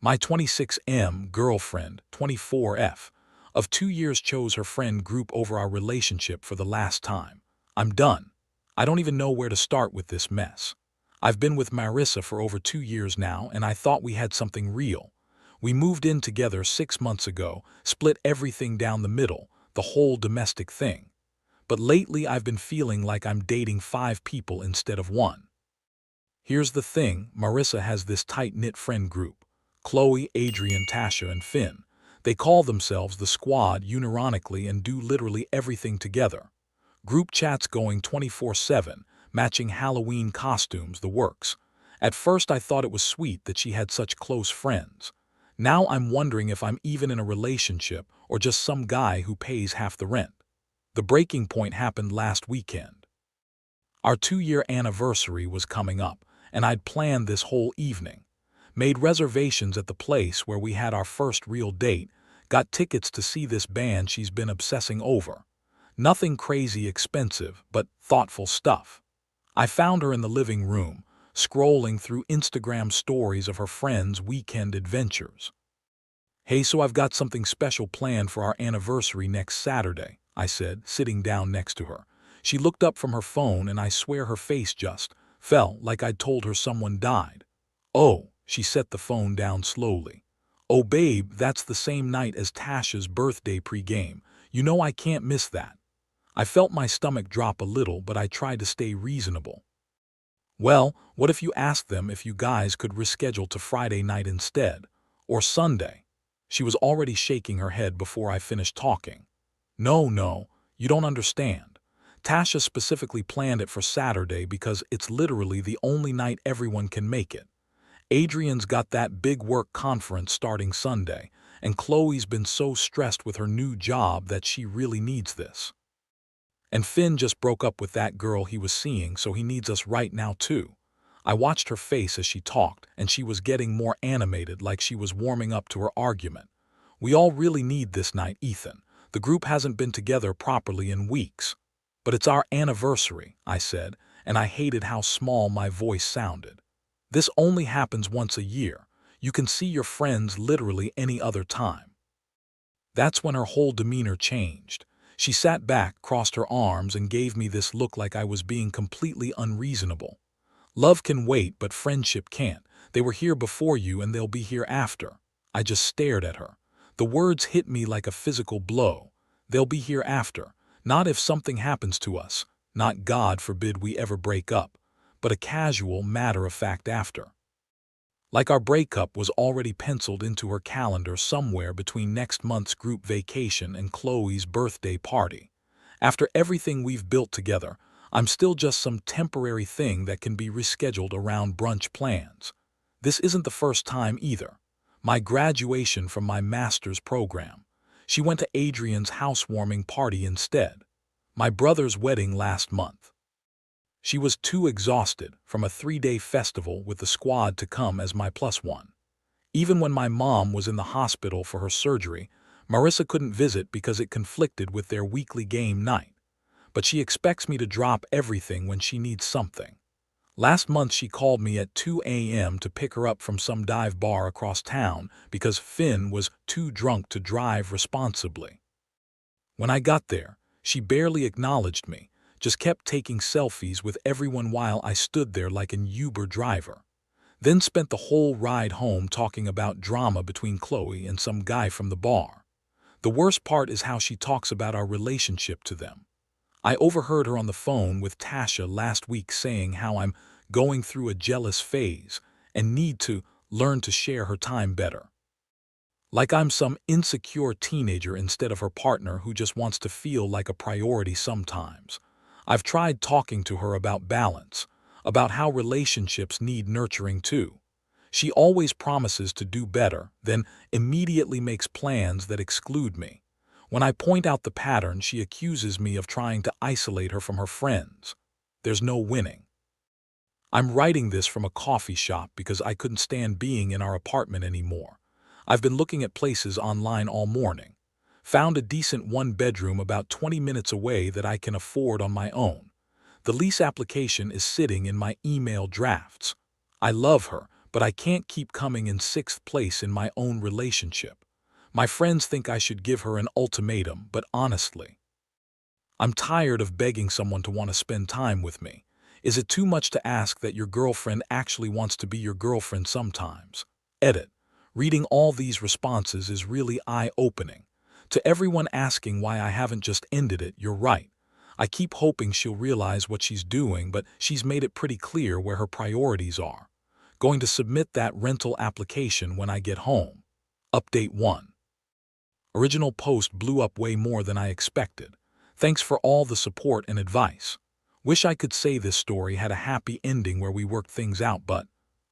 My 26M girlfriend, 24F, of 2 years chose her friend group over our relationship for the last time. I'm done. I don't even know where to start with this mess. I've been with Marissa for over 2 years now, and I thought we had something real. We moved in together 6 months ago, split everything down the middle, the whole domestic thing. But lately I've been feeling like I'm dating 5 people instead of 1. Here's the thing, Marissa has this tight-knit friend group. Qley, Adrian, Tasha, and Finn. They call themselves the Squad unironically and do literally everything together. Group chats going 24/7, matching Halloween costumes, the works. At first I thought it was sweet that she had such close friends. Now I'm wondering if I'm even in a relationship or just some guy who pays half the rent. The breaking point happened last weekend. Our 2-year anniversary was coming up, and I'd planned this whole evening. Made reservations at the place where we had our first real date, got tickets to see this band she's been obsessing over. Nothing crazy expensive, but thoughtful stuff. I found her in the living room, scrolling through Instagram stories of her friends' weekend adventures. "Hey, so I've got something special planned for our anniversary next Saturday," I said, sitting down next to her. She looked up from her phone and I swear her face just fell like I'd told her someone died. "Oh," she set the phone down slowly. "Oh babe, that's the same night as Tasha's birthday pregame. You know I can't miss that." I felt my stomach drop a little, but I tried to stay reasonable. "Well, what if you asked them if you guys could reschedule to Friday night instead? Or Sunday?" She was already shaking her head before I finished talking. No, you don't understand. Tasha specifically planned it for Saturday because it's literally the only night everyone can make it. Adrian's got that big work conference starting Sunday, and Chloe's been so stressed with her new job that she really needs this. And Finn just broke up with that girl he was seeing, so he needs us right now too. I watched her face as she talked, and she was getting more animated, like she was warming up to her argument. "We all really need this night, Ethan. The group hasn't been together properly in weeks." "But it's our anniversary," I said, and I hated how small my voice sounded. "This only happens once a year. You can see your friends literally any other time." That's when her whole demeanor changed. She sat back, crossed her arms, and gave me this look like I was being completely unreasonable. "Love can wait, but friendship can't. They were here before you and they'll be here after." I just stared at her. The words hit me like a physical blow. They'll be here after. Not if something happens to us. Not, God forbid, we ever break up. But a casual, matter-of-fact after. Like our breakup was already penciled into her calendar somewhere between next month's group vacation and Chloe's birthday party. After everything we've built together, I'm still just some temporary thing that can be rescheduled around brunch plans. This isn't the first time either. My graduation from my master's program. She went to Adrian's housewarming party instead. My brother's wedding last month. She was too exhausted from a 3-day festival with the Squad to come as my +1. Even when my mom was in the hospital for her surgery, Marissa couldn't visit because it conflicted with their weekly game night. But she expects me to drop everything when she needs something. Last month she called me at 2 a.m. to pick her up from some dive bar across town because Finn was too drunk to drive responsibly. When I got there, she barely acknowledged me, just kept taking selfies with everyone while I stood there like an Uber driver. Then spent the whole ride home talking about drama between Qley and some guy from the bar. The worst part is how she talks about our relationship to them. I overheard her on the phone with Tasha last week saying how I'm going through a jealous phase and need to learn to share her time better. Like I'm some insecure teenager instead of her partner who just wants to feel like a priority sometimes. I've tried talking to her about balance, about how relationships need nurturing too. She always promises to do better, then immediately makes plans that exclude me. When I point out the pattern, she accuses me of trying to isolate her from her friends. There's no winning. I'm writing this from a coffee shop because I couldn't stand being in our apartment anymore. I've been looking at places online all morning. Found a decent 1-bedroom about 20 minutes away that I can afford on my own. The lease application is sitting in my email drafts. I love her, but I can't keep coming in sixth place in my own relationship. My friends think I should give her an ultimatum, but honestly, I'm tired of begging someone to want to spend time with me. Is it too much to ask that your girlfriend actually wants to be your girlfriend sometimes? Edit. Reading all these responses is really eye-opening. To everyone asking why I haven't just ended it, you're right. I keep hoping she'll realize what she's doing, but she's made it pretty clear where her priorities are. Going to submit that rental application when I get home. Update 1. Original post blew up way more than I expected. Thanks for all the support and advice. Wish I could say this story had a happy ending where we worked things out, but,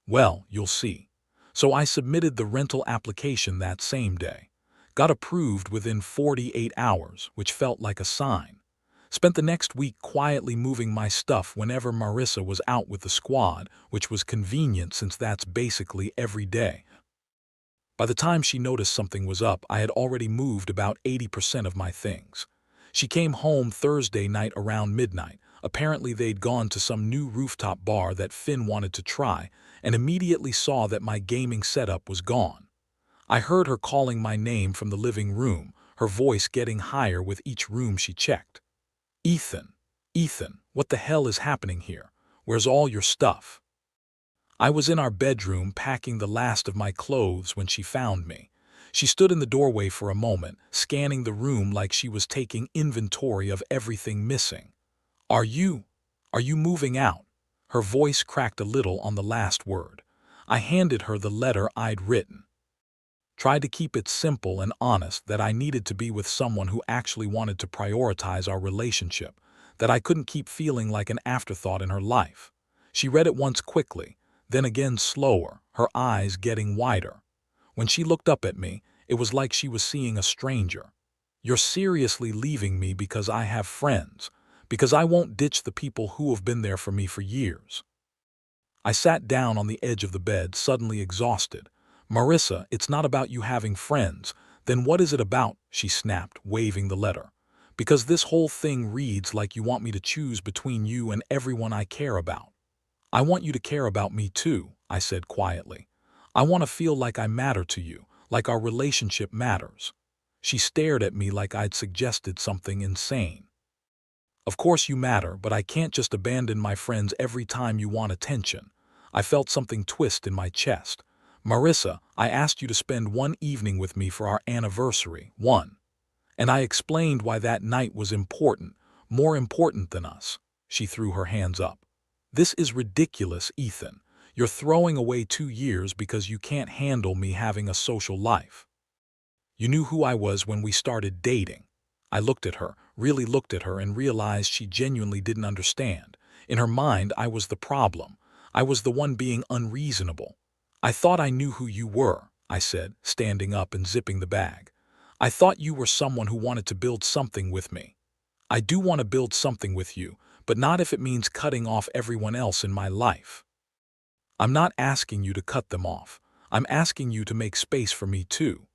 well, you'll see. So I submitted the rental application that same day. Got approved within 48 hours, which felt like a sign. Spent the next week quietly moving my stuff whenever Marissa was out with the squad, which was convenient since that's basically every day. By the time she noticed something was up, I had already moved about 80% of my things. She came home Thursday night around midnight. Apparently they'd gone to some new rooftop bar that Finn wanted to try, and immediately saw that my gaming setup was gone. I heard her calling my name from the living room, her voice getting higher with each room she checked. Ethan, Ethan, what the hell is happening here? Where's all your stuff? I was in our bedroom packing the last of my clothes when she found me. She stood in the doorway for a moment, scanning the room like she was taking inventory of everything missing. Are you moving out? Her voice cracked a little on the last word. I handed her the letter I'd written. Tried to keep it simple and honest, that I needed to be with someone who actually wanted to prioritize our relationship, that I couldn't keep feeling like an afterthought in her life. She read it once quickly, then again slower, her eyes getting wider. When she looked up at me, it was like she was seeing a stranger. You're seriously leaving me because I have friends, because I won't ditch the people who have been there for me for years. I sat down on the edge of the bed, suddenly exhausted. Marissa, it's not about you having friends. Then what is it about? She snapped, waving the letter. Because this whole thing reads like you want me to choose between you and everyone I care about. I want you to care about me too, I said quietly. I want to feel like I matter to you, like our relationship matters. She stared at me like I'd suggested something insane. Of course you matter, but I can't just abandon my friends every time you want attention. I felt something twist in my chest. Marissa, I asked you to spend one evening with me for our anniversary, one. And I explained why that night was important, more important than us. She threw her hands up. This is ridiculous, Ethan. You're throwing away 2 years because you can't handle me having a social life. You knew who I was when we started dating. I looked at her, really looked at her, and realized she genuinely didn't understand. In her mind, I was the problem. I was the one being unreasonable. I thought I knew who you were, I said, standing up and zipping the bag. I thought you were someone who wanted to build something with me. I do want to build something with you, but not if it means cutting off everyone else in my life. I'm not asking you to cut them off. I'm asking you to make space for me too.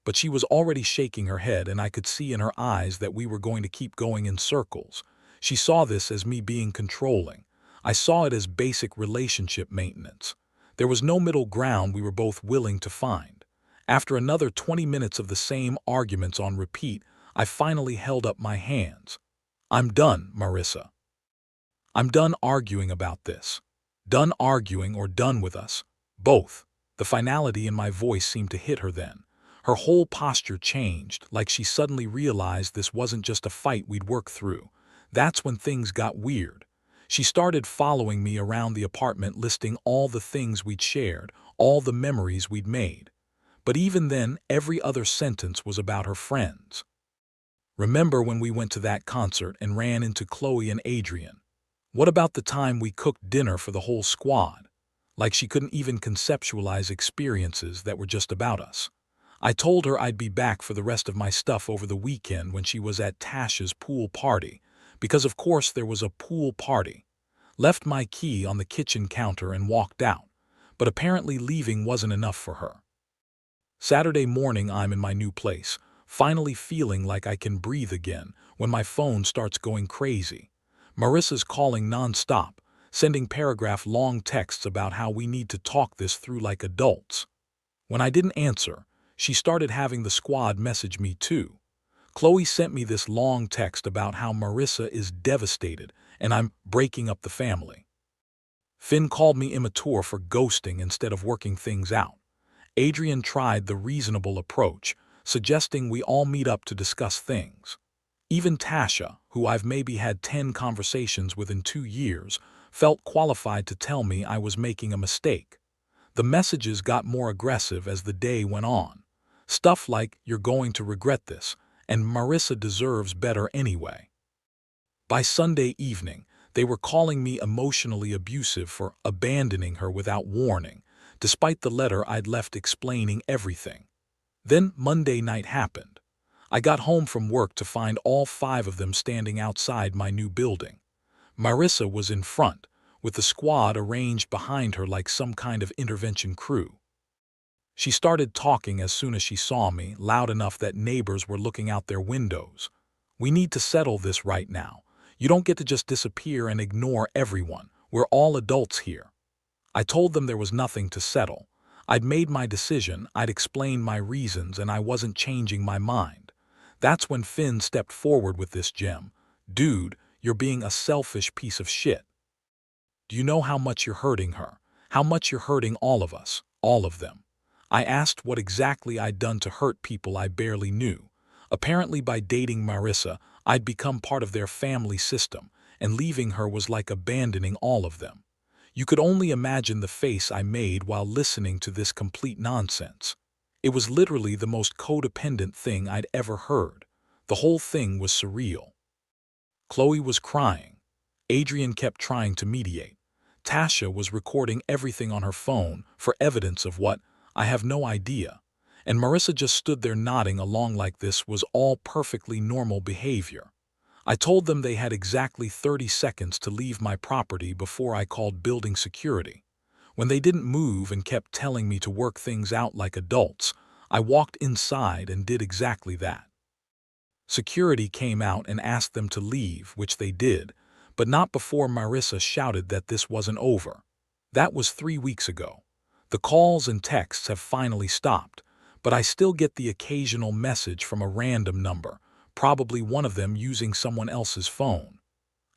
But she was already shaking her head, and I could see in her eyes that we were going to keep going in circles. She saw this as me being controlling. I saw it as basic relationship maintenance. There was no middle ground we were both willing to find. After another 20 minutes of the same arguments on repeat, I finally held up my hands. I'm done, Marissa. I'm done arguing about this. Done arguing or done with us. Both. The finality in my voice seemed to hit her then. Her whole posture changed, like she suddenly realized this wasn't just a fight we'd work through. That's when things got weird. She started following me around the apartment, listing all the things we'd shared, all the memories we'd made. But even then, every other sentence was about her friends. Remember when we went to that concert and ran into Qley and Adrian? What about the time we cooked dinner for the whole squad? Like she couldn't even conceptualize experiences that were just about us. I told her I'd be back for the rest of my stuff over the weekend when she was at Tasha's pool party, because of course there was a pool party. Left my key on the kitchen counter and walked out, but apparently leaving wasn't enough for her. Saturday morning, I'm in my new place, finally feeling like I can breathe again, when my phone starts going crazy. Marissa's calling non-stop, sending paragraph-long texts about how we need to talk this through like adults. When I didn't answer, she started having the squad message me too. Qley sent me this long text about how Marissa is devastated and I'm breaking up the family. Finn called me immature for ghosting instead of working things out. Adrian tried the reasonable approach, suggesting we all meet up to discuss things. Even Tasha, who I've maybe had 10 conversations with in 2 years, felt qualified to tell me I was making a mistake. The messages got more aggressive as the day went on. Stuff like, "You're going to regret this," and "Marissa deserves better anyway." By Sunday evening, they were calling me emotionally abusive for abandoning her without warning, despite the letter I'd left explaining everything. Then Monday night happened. I got home from work to find all 5 of them standing outside my new building. Marissa was in front, with the squad arranged behind her like some kind of intervention crew. She started talking as soon as she saw me, loud enough that neighbors were looking out their windows. "We need to settle this right now. You don't get to just disappear and ignore everyone. We're all adults here." I told them there was nothing to settle. I'd made my decision, I'd explained my reasons, and I wasn't changing my mind. That's when Finn stepped forward with this gem. "Dude, you're being a selfish piece of shit. Do you know how much you're hurting her? How much you're hurting all of us, all of them?" I asked what exactly I'd done to hurt people I barely knew. Apparently by dating Marissa, I'd become part of their family system, and leaving her was like abandoning all of them. You could only imagine the face I made while listening to this complete nonsense. It was literally the most codependent thing I'd ever heard. The whole thing was surreal. Qley was crying. Adrian kept trying to mediate. Tasha was recording everything on her phone for evidence of what, I have no idea. And Marissa just stood there nodding along like this was all perfectly normal behavior. I told them they had exactly 30 seconds to leave my property before I called building security. When they didn't move and kept telling me to work things out like adults, I walked inside and did exactly that. Security came out and asked them to leave, which they did, but not before Marissa shouted that this wasn't over. That was 3 weeks ago. The calls and texts have finally stopped, but I still get the occasional message from a random number, probably one of them using someone else's phone.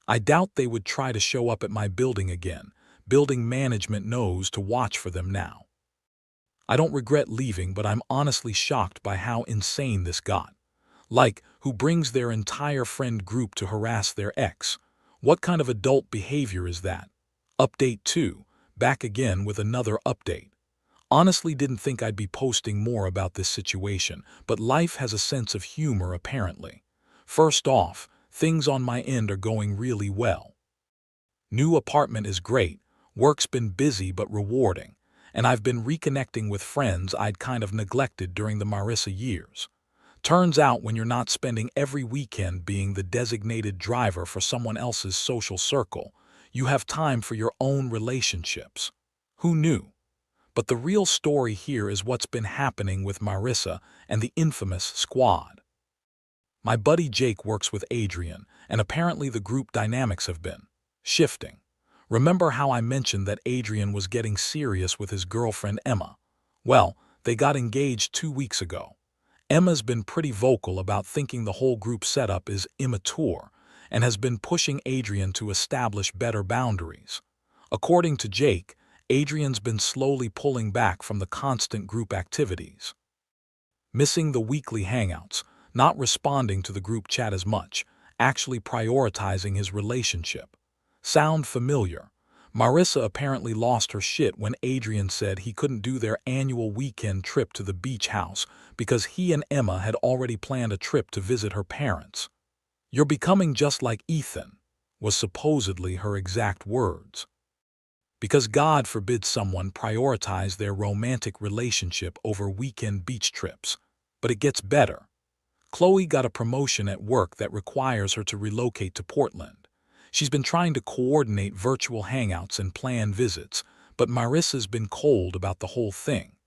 I doubt they would try to show up at my building again. Building management knows to watch for them now. I don't regret leaving, but I'm honestly shocked by how insane this got. Like, who brings their entire friend group to harass their ex? What kind of adult behavior is that? Update 2, back again with another update. Honestly didn't think I'd be posting more about this situation, but life has a sense of humor apparently. First off, things on my end are going really well. New apartment is great, work's been busy but rewarding, and I've been reconnecting with friends I'd kind of neglected during the Marissa years. Turns out when you're not spending every weekend being the designated driver for someone else's social circle, you have time for your own relationships. Who knew? But the real story here is what's been happening with Marissa and the infamous squad. My buddy Jake works with Adrian, and apparently the group dynamics have been shifting. Remember how I mentioned that Adrian was getting serious with his girlfriend Emma? Well, they got engaged 2 weeks ago. Emma's been pretty vocal about thinking the whole group setup is immature and has been pushing Adrian to establish better boundaries. According to Jake, Adrian's been slowly pulling back from the constant group activities. Missing the weekly hangouts, not responding to the group chat as much, actually prioritizing his relationship. Sound familiar? Marissa apparently lost her shit when Adrian said he couldn't do their annual weekend trip to the beach house because he and Emma had already planned a trip to visit her parents. "You're becoming just like Ethan," was supposedly her exact words. Because God forbid someone prioritize their romantic relationship over weekend beach trips. But it gets better. Qley got a promotion at work that requires her to relocate to Portland. She's been trying to coordinate virtual hangouts and plan visits, but Marissa's been cold about the whole thing.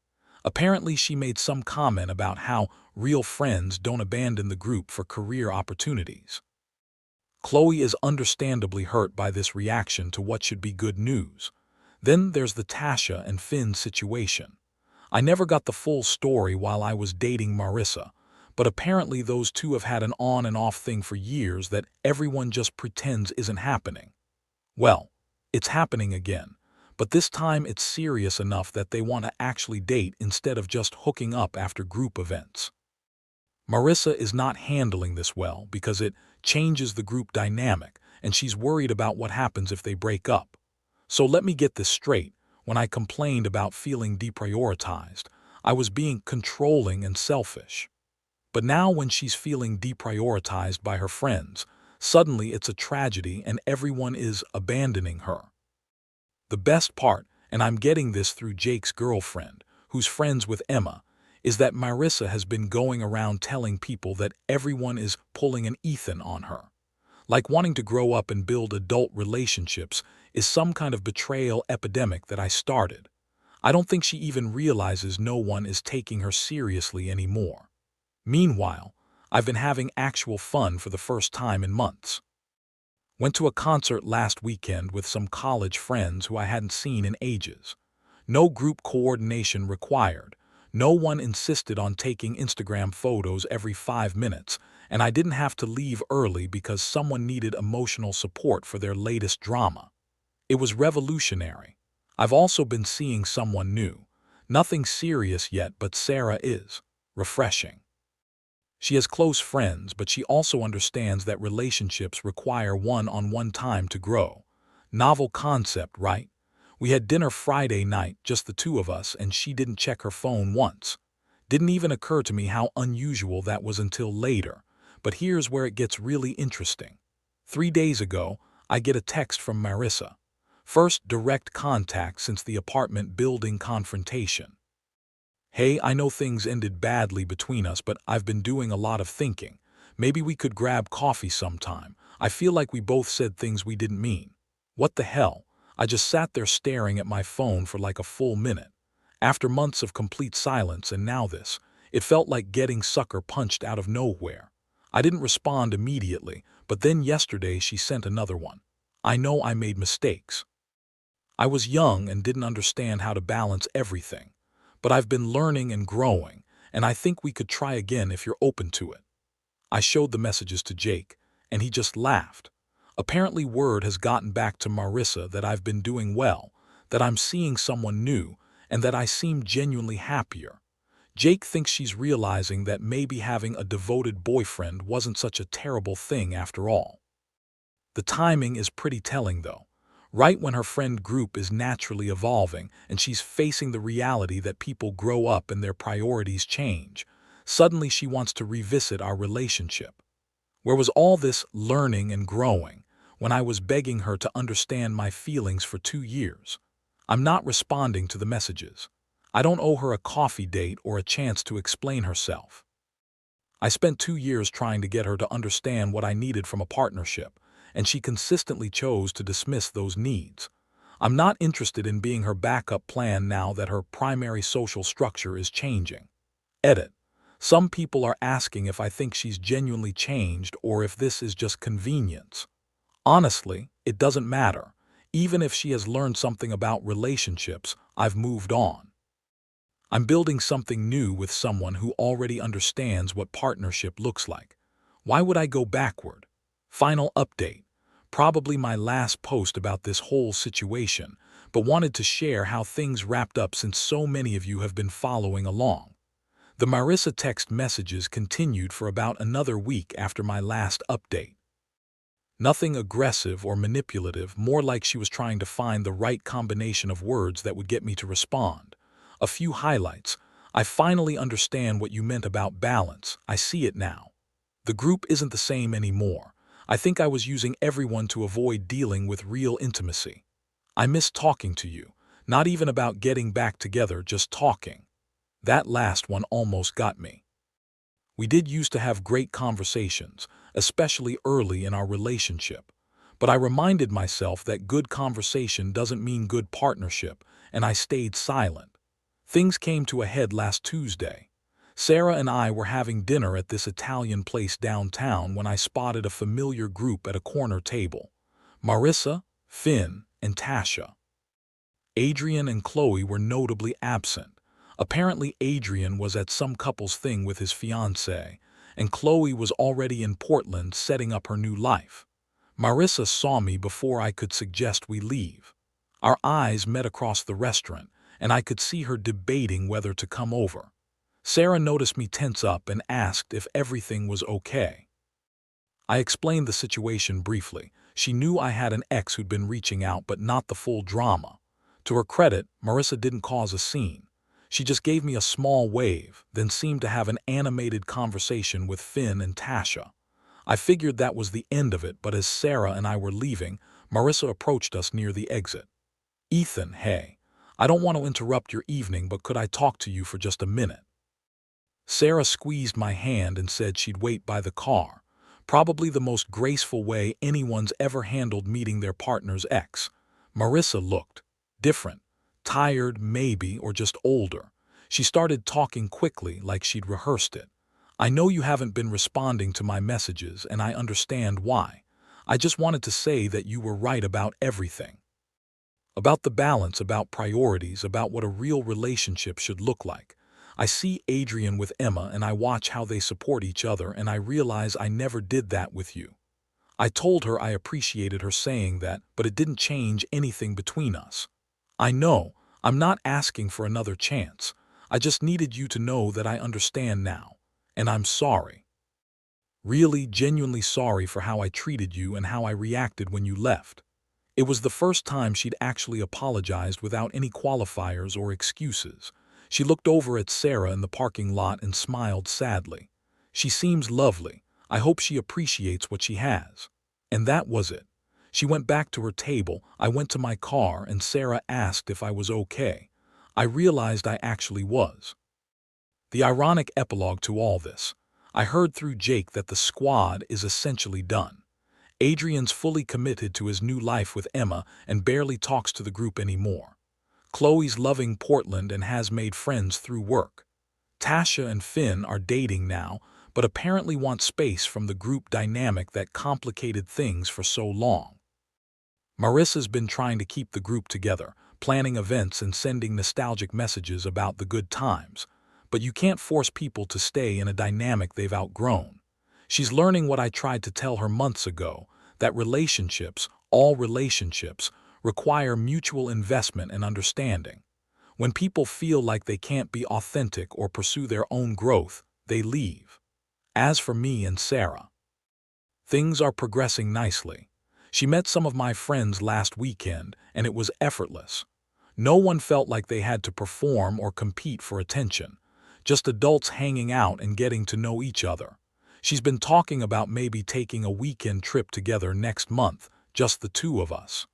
Apparently she made some comment about how real friends don't abandon the group for career opportunities. Qley is understandably hurt by this reaction to what should be good news. Then there's the Tasha and Finn situation. I never got the full story while I was dating Marissa, but apparently those two have had an on and off thing for years that everyone just pretends isn't happening. Well, it's happening again, but this time it's serious enough that they want to actually date instead of just hooking up after group events. Marissa is not handling this well because it changes the group dynamic, and she's worried about what happens if they break up. So let me get this straight. When I complained about feeling deprioritized, I was being controlling and selfish. But now when she's feeling deprioritized by her friends, suddenly it's a tragedy and everyone is abandoning her. The best part, and I'm getting this through Jake's girlfriend, who's friends with Emma, is that Marissa has been going around telling people that everyone is pulling an Ethan on her. Like wanting to grow up and build adult relationships is some kind of betrayal epidemic that I started. I don't think she even realizes no one is taking her seriously anymore. Meanwhile, I've been having actual fun for the first time in months. Went to a concert last weekend with some college friends who I hadn't seen in ages. No group coordination required. No one insisted on taking Instagram photos every 5 minutes, and I didn't have to leave early because someone needed emotional support for their latest drama. It was revolutionary. I've also been seeing someone new. Nothing serious yet, but Sarah is. Refreshing. She has close friends, but she also understands that relationships require one-on-one time to grow. Novel concept, right? We had dinner Friday night, just the two of us, and she didn't check her phone once. Didn't even occur to me how unusual that was until later. But here's where it gets really interesting. 3 days ago, I get a text from Marissa. First direct contact since the apartment building confrontation. Hey, I know things ended badly between us, but I've been doing a lot of thinking. Maybe we could grab coffee sometime. I feel like we both said things we didn't mean. What the hell? I just sat there staring at my phone for like a full minute. After months of complete silence and now this, it felt like getting sucker punched out of nowhere. I didn't respond immediately, but then yesterday she sent another one. I know I made mistakes. I was young and didn't understand how to balance everything. But I've been learning and growing, and I think we could try again if you're open to it. I showed the messages to Jake, and he just laughed. Apparently word has gotten back to Marissa that I've been doing well, that I'm seeing someone new, and that I seem genuinely happier. Jake thinks she's realizing that maybe having a devoted boyfriend wasn't such a terrible thing after all. The timing is pretty telling though. Right when her friend group is naturally evolving and she's facing the reality that people grow up and their priorities change, suddenly she wants to revisit our relationship. Where was all this learning and growing when I was begging her to understand my feelings for 2 years? I'm not responding to the messages. I don't owe her a coffee date or a chance to explain herself. I spent 2 years trying to get her to understand what I needed from a partnership, and she consistently chose to dismiss those needs. I'm not interested in being her backup plan now that her primary social structure is changing. Edit. Some people are asking if I think she's genuinely changed or if this is just convenience. Honestly, it doesn't matter. Even if she has learned something about relationships, I've moved on. I'm building something new with someone who already understands what partnership looks like. Why would I go backward? Final update. Probably my last post about this whole situation, but wanted to share how things wrapped up since so many of you have been following along. The Marissa text messages continued for about another week after my last update. Nothing aggressive or manipulative, more like she was trying to find the right combination of words that would get me to respond. A few highlights. I finally understand what you meant about balance. I see it now. The group isn't the same anymore. I think I was using everyone to avoid dealing with real intimacy. I miss talking to you, not even about getting back together, just talking. That last one almost got me. We did used to have great conversations, especially early in our relationship. But I reminded myself that good conversation doesn't mean good partnership, and I stayed silent. Things came to a head last Tuesday. Sarah and I were having dinner at this Italian place downtown when I spotted a familiar group at a corner table. Marissa, Finn, and Tasha. Adrian and Qley were notably absent. Apparently Adrian was at some couple's thing with his fiancée, and Qley was already in Portland setting up her new life. Marissa saw me before I could suggest we leave. Our eyes met across the restaurant, and I could see her debating whether to come over. Sarah noticed me tense up and asked if everything was okay. I explained the situation briefly. She knew I had an ex who'd been reaching out, but not the full drama. To her credit, Marissa didn't cause a scene. She just gave me a small wave, then seemed to have an animated conversation with Finn and Tasha. I figured that was the end of it, but as Sarah and I were leaving, Marissa approached us near the exit. "Ethan, hey, I don't want to interrupt your evening, but could I talk to you for just a minute?" Sarah squeezed my hand and said she'd wait by the car, probably the most graceful way anyone's ever handled meeting their partner's ex. Marissa looked different, tired maybe, or just older. She started talking quickly like she'd rehearsed it. "I know you haven't been responding to my messages, and I understand why. I just wanted to say that you were right about everything. About the balance, about priorities, about what a real relationship should look like. I see Adrian with Emma and I watch how they support each other, and I realize I never did that with you." I told her I appreciated her saying that, but it didn't change anything between us. "I know, I'm not asking for another chance. I just needed you to know that I understand now. And I'm sorry. Really, genuinely sorry for how I treated you and how I reacted when you left." It was the first time she'd actually apologized without any qualifiers or excuses. She looked over at Sarah in the parking lot and smiled sadly. "She seems lovely. I hope she appreciates what she has." And that was it. She went back to her table, I went to my car, and Sarah asked if I was okay. I realized I actually was. The ironic epilogue to all this. I heard through Jake that the squad is essentially done. Adrian's fully committed to his new life with Emma and barely talks to the group anymore. Qley's loving Portland and has made friends through work. Tasha and Finn are dating now, but apparently want space from the group dynamic that complicated things for so long. Marissa's been trying to keep the group together, planning events and sending nostalgic messages about the good times. But you can't force people to stay in a dynamic they've outgrown. She's learning what I tried to tell her months ago, that relationships, all relationships, require mutual investment and understanding. When people feel like they can't be authentic or pursue their own growth, they leave. As for me and Sarah, things are progressing nicely. She met some of my friends last weekend, and it was effortless. No one felt like they had to perform or compete for attention, just adults hanging out and getting to know each other. She's been talking about maybe taking a weekend trip together next month, just the two of us.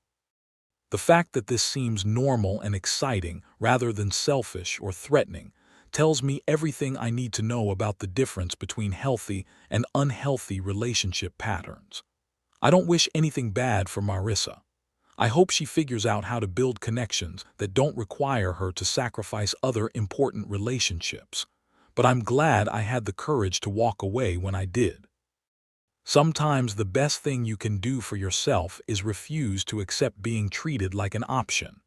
The fact that this seems normal and exciting rather than selfish or threatening tells me everything I need to know about the difference between healthy and unhealthy relationship patterns. I don't wish anything bad for Marissa. I hope she figures out how to build connections that don't require her to sacrifice other important relationships. But I'm glad I had the courage to walk away when I did. Sometimes the best thing you can do for yourself is refuse to accept being treated like an option.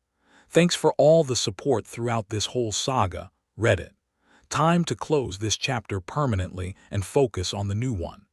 Thanks for all the support throughout this whole saga, Reddit. Time to close this chapter permanently and focus on the new one.